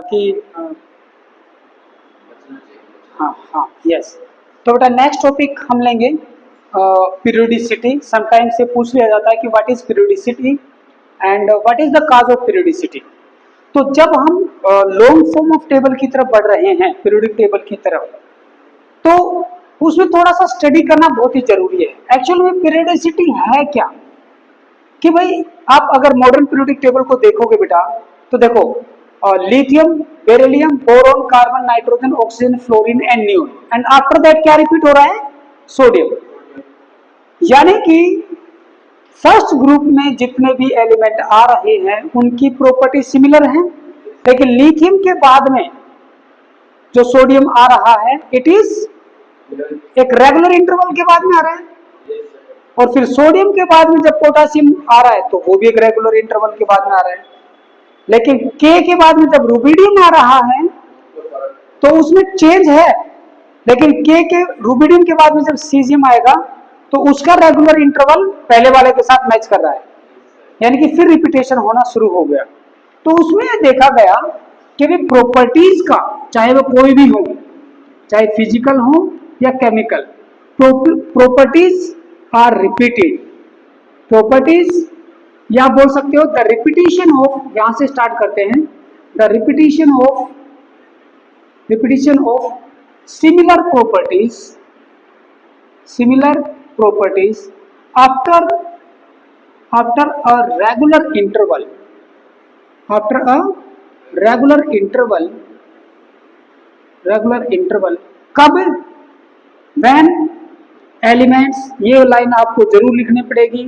कि हाँ हाँ यस। तो बेटा नेक्स्ट टॉपिक हम लेंगे पीरियोडिसिटी। समटाइम्स से पूछ लिया जाता है कि what is periodicity and what is the cause of periodicity. तो जब हम लॉन्ग फॉर्म ऑफ टेबल की तरफ बढ़ रहे हैं, पीरियोडिक टेबल की तरफ, तो उसमें थोड़ा सा स्टडी करना बहुत ही जरूरी है। एक्चुअल में पीरियोडिसिटी है क्या, कि भाई आप अगर मॉडर्न पीरियोडिक टेबल को देखोगे बेटा, तो देखो lithium, beryllium, boron, carbon, nitrogen, oxygen, fluorine and neon, and after that क्या रिपीट हो रहा है, सोडियम। यानी कि फर्स्ट ग्रुप में जितने भी एलिमेंट आ रहे हैं उनकी प्रॉपर्टी सिमिलर है, लेकिन लिथियम के बाद में जो सोडियम आ रहा है इट इज एक रेगुलर इंटरवल के बाद में आ रहा है, और फिर सोडियम के बाद में जब पोटासियम आ रहा है तो वो भी एक रेगुलर इंटरवल के बाद में आ रहा है। लेकिन के के बाद में जब रुबिडियम आ रहा है तो उसमें चेंज है, लेकिन के रुबिडियम के बाद में जब सीजियम आएगा तो उसका रेगुलर इंटरवल पहले वाले के साथ मैच कर रहा है, यानी कि फिर रिपीटेशन होना शुरू हो गया। तो उसमें देखा गया कि भी प्रॉपर्टीज का, चाहे वो कोई भी हो, चाहे फिजिकल हो या chemical, properties are repeated. Properties या बोल सकते हो द रिपीटिशन ऑफ, यहां से स्टार्ट करते हैं, the repetition of similar properties after a regular interval, कब, when elements, ये लाइन आपको जरूर लिखनी पड़ेगी,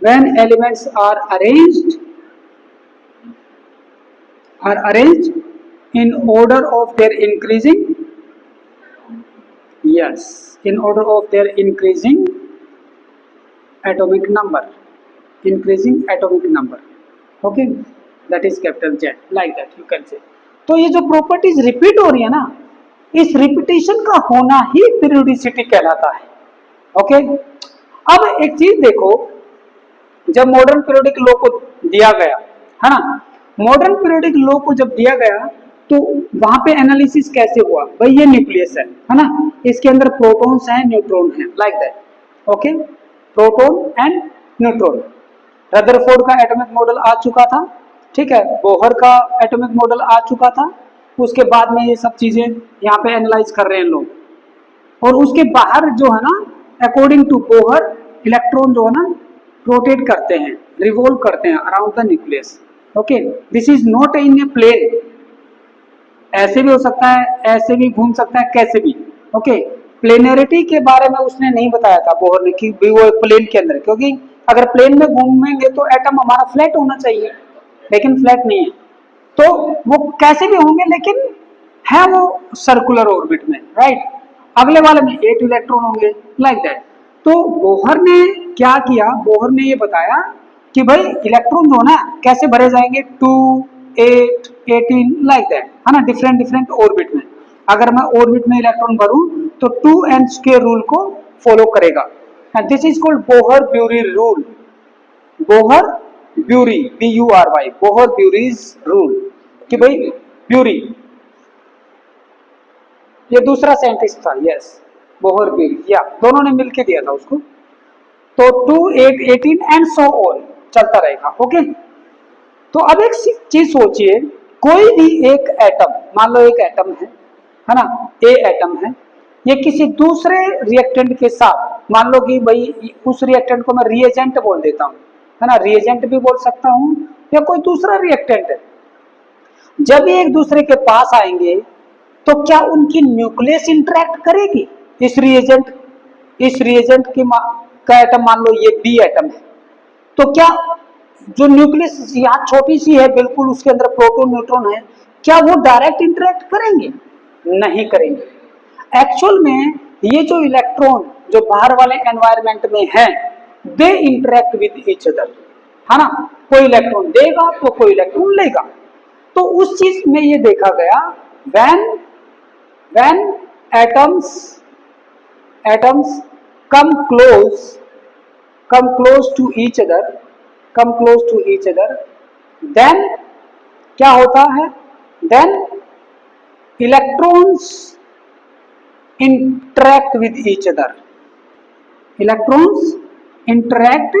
when elements are arranged in order of their increasing, yes, in order of their increasing atomic number, okay, that is capital Z, like that you can say। तो ये जो properties repeat हो रही है ना, इस रिपीटेशन का होना ही पीरियोडिसिटी कहलाता है। ओके, अब एक चीज देखो, जब मॉडर्न पीरियोडिक लॉ को दिया गया है ना, मॉडर्न पीरियोडिक लॉ को जब दिया गया तो वहां पे एनालिसिस कैसे हुआ, भाई ये न्यूक्लियस है ना, इसके अंदर प्रोटॉन्स हैं, न्यूट्रॉन हैं, like that. Okay, proton and neutron. Rutherford का एटॉमिक मॉडल आ चुका था, ठीक है, बोहर का एटॉमिक मॉडल आ चुका था, उसके बाद में ये सब चीजें यहाँ पे एनालाइज कर रहे हैं लोग। और उसके बाहर जो है ना, अकॉर्डिंग टू बोहर, इलेक्ट्रॉन जो है ना रोटेट करते हैं, रिवॉल्व करते हैं around the nucleus. Okay, this is not in a plane, ऐसे भी हो सकता है, ऐसे भी घूम सकता है, कैसे भी। ओके, प्लेनरिटी के बारे में उसने नहीं बताया था बोहर ने कि वो एक प्लेन के अंदर, क्योंकि अगर प्लेन में घूमेंगे तो एटम हमारा फ्लैट होना चाहिए, लेकिन फ्लैट नहीं है, तो वो कैसे भी होंगे, लेकिन है वो सर्कुलर ऑर्बिट में, राइट। अगले वाले में 8 इलेक्ट्रॉन होंगे, लाइक दैट। तो बोहर ने क्या किया, बोहर ने ये बताया कि भाई इलेक्ट्रॉन जो ना कैसे भरे जाएंगे, 2, 8, 18, लाइक दैट, है ना, डिफरेंट ऑर्बिट में। अगर मैं ऑर्बिट में इलेक्ट्रॉन भरूं तो 2n² रूल को फॉलो करेगा, this is called Bohr-bury rule. Bohr-bury, BURY, बोहर-ब्यूरीज rule, कि भाई ब्यूरी ये दूसरा साइंटिस्ट था, यस, बोहर-ब्यूरी, या दोनों ने मिलकर दिया था उसको। तो 2, 8, 18 एंड सो ऑन चलता रहेगा। ओके, तो अब एक चीज सोचिए, कोई भी एक एटम, मान लो एक एटम है ना, ए एटम है, ये किसी दूसरे रिएक्टेंट के साथ, मान लो कि भाई उस रिएक्टेंट को मैं रिएजेंट बोल देता हूँ, है ना, रिएजेंट भी बोल सकता हूँ, या कोई दूसरा रिएक्टेंट है, जब ये एक दूसरे के पास आएंगे तो क्या उनकी न्यूक्लियस इंटरेक्ट करेगी, इस रिएजेंट की का एटम, मान लो ये बी एटम है, तो क्या जो न्यूक्लियस यहाँ छोटी सी है बिल्कुल, उसके अंदर प्रोटॉन न्यूट्रॉन है, क्या वो डायरेक्ट इंटरेक्ट करेंगे, नहीं करेंगे। एक्चुअल में ये जो इलेक्ट्रॉन जो बाहर वाले एनवायरनमेंट में है, they interact with each other, है ना, कोई इलेक्ट्रॉन देगा तो कोई इलेक्ट्रॉन लेगा। तो उस चीज में ये देखा गया, when atoms come close to each other, then क्या होता है, then electrons interact with each other. Electrons interact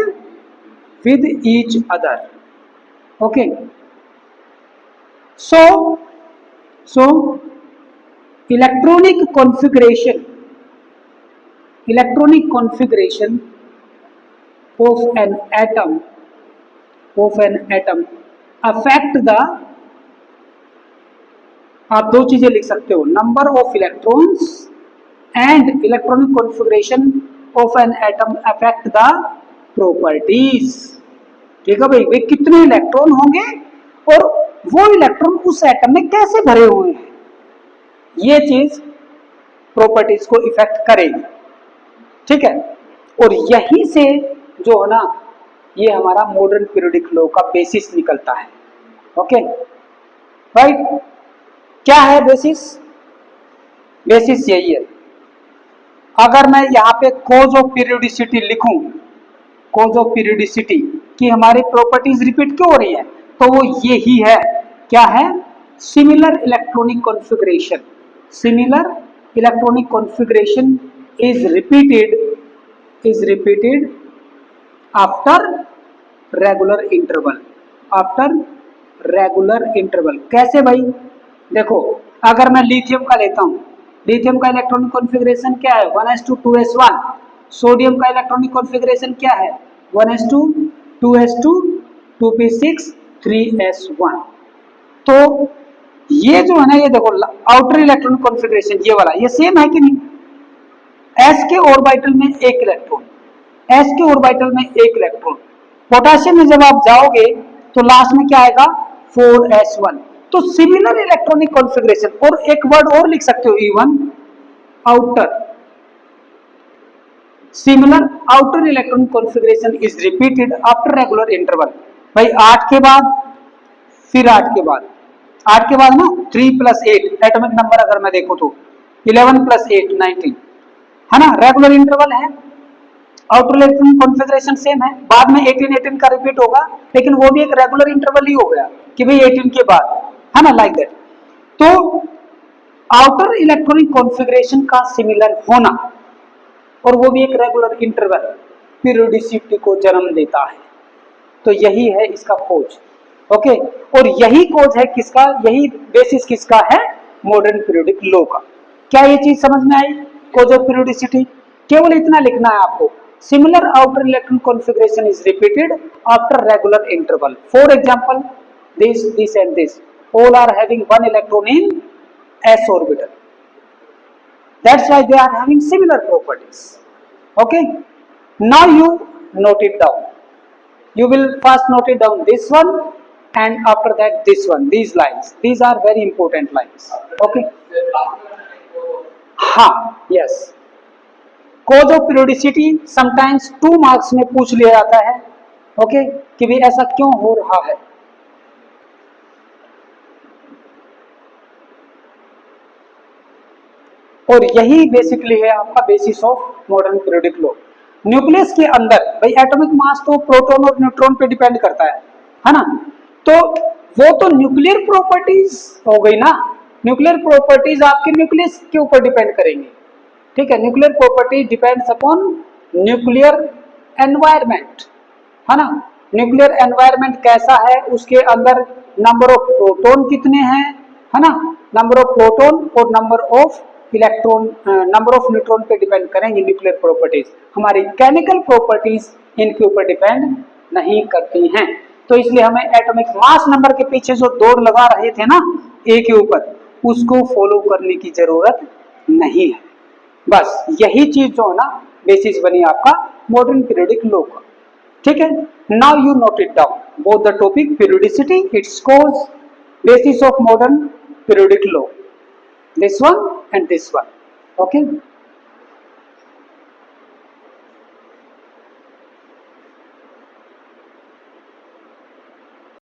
with each other. Okay. So electronic configuration of an atom affect the, आप दो चीजें लिख सकते हो, number of electrons and electronic configuration of an atom affect the properties. ठीक है भाई, वे कितने इलेक्ट्रॉन होंगे और वो इलेक्ट्रॉन उस एटम में कैसे भरे हुए हैं, ये चीज प्रॉपर्टीज को इफेक्ट करेगी। ठीक है, और यही से जो है ना, ये हमारा मॉडर्न पीरियोडिक लॉ का बेसिस निकलता है। ओके राइट, क्या है बेसिस? बेसिस यही है। अगर मैं यहाँ पे कोज ऑफ पीरियोडिसिटी लिखूं, कोज ऑफ पीरियोडिसिटी कि हमारी प्रॉपर्टीज रिपीट क्यों हो रही है, तो वो यही है। क्या है? Similar electronic configuration. Similar electronic configuration is repeated after regular interval. After regular interval कैसे भाई? देखो, अगर मैं लिथियम का लेता हूं, लिथियम का इलेक्ट्रॉनिक कॉन्फ़िगरेशन क्या है? 1s2 2s1। सोडियम का इलेक्ट्रॉनिक कॉन्फ़िगरेशन क्या है? 1s2 2s2 2p6 3s1। तो ये जो है ना, ये देखो आउटर इलेक्ट्रॉनिक कॉन्फ़िगरेशन ये वाला, ये सेम है कि नहीं? s के ऑर्बिटल में एक इलेक्ट्रॉन, s के ऑर्बिटल में एक इलेक्ट्रॉन। पोटेशियम में जब आप जाओगे तो लास्ट में क्या आएगा? 4s1। तो सिमिलर इलेक्ट्रॉनिक कॉन्फ़िगरेशन, और एक वर्ड और लिख सकते हो even, outer. Similar outer electronic configuration is repeated after regular interval. भाई 8 के बाद, फिर 8 के बाद, 8 के बाद ना 3 + 8 एटॉमिक नंबर अगर मैं देखूं तो 11 + 8 19 है ना, रेगुलर इंटरवल है। आउटर इलेक्ट्रॉनिक कॉन्फ़िगरेशन सेम है, बाद में 18 18 का रिपीट होगा, लेकिन वो भी एक रेगुलर इंटरवल ही हो गया कि भाई 18 के बाद, है ना, लाइक दैट। तो आउटर इलेक्ट्रॉनिक कॉन्फ़िगरेशन का सिमिलर होना, और वो भी एक रेगुलर इंटरवल, पीरियोडिसिटी को जन्म देता है। तो यही है इसका खोज। ओके, और यही खोज है किसका, यही बेसिस किसका है? मॉडर्न पीरियोडिक लॉ का। क्या ये चीज समझ में आई? खोज ऑफ पीरियोडिसिटी, केवल इतना लिखना है आपको, similar outer electronic configuration is repeated after regular interval. For example, this and this all are having one electron in s orbital, that's why they are having similar properties. Okay, now you note it down. You will first note it down this one, and after that this one, these lines, these are very important lines. Okay, हाँ, yes, cause of periodicity sometimes 2 marks में पूछ लिया जाता है। Okay, कि भी ऐसा क्यों हो रहा है। और यही बेसिकली है आपका basis of modern periodic law. Nucleus के अंदर भाई एटॉमिक मास तो प्रोटॉन और न्यूट्रॉन पे डिपेंड करता है ना, तो वो तो न्यूक्लियर प्रॉपर्टीज हो गई ना, न्यूक्लियर प्रॉपर्टीज आपके न्यूक्लियस के ऊपर डिपेंड करेंगे। ठीक है, nuclear property depends upon nuclear environment, है ना। न्यूक्लियर एनवायरनमेंट कैसा है, उसके अंदर नंबर ऑफ प्रोटॉन कितने हैं, है ना, नंबर ऑफ प्रोटॉन और number of electron, number of neutron पे डिपेंड करेंगे न्यूक्लियर प्रॉपर्टीज। हमारी केमिकल प्रॉपर्टीज इनके ऊपर डिपेंड नहीं करती हैं। तो इसलिए हमें एटॉमिक मास नंबर के पीछे जो दौड़ लगा रहे थे ना ए के ऊपर, उसको फॉलो करने की जरूरत नहीं है। बस यही चीज जो है ना बेसिस बनी आपका मॉडर्न पीरियोडिक लॉ का। ठीक है, now you note it down both the topic periodicity, it's cause, basis of modern periodic law, this one and this one. Okay.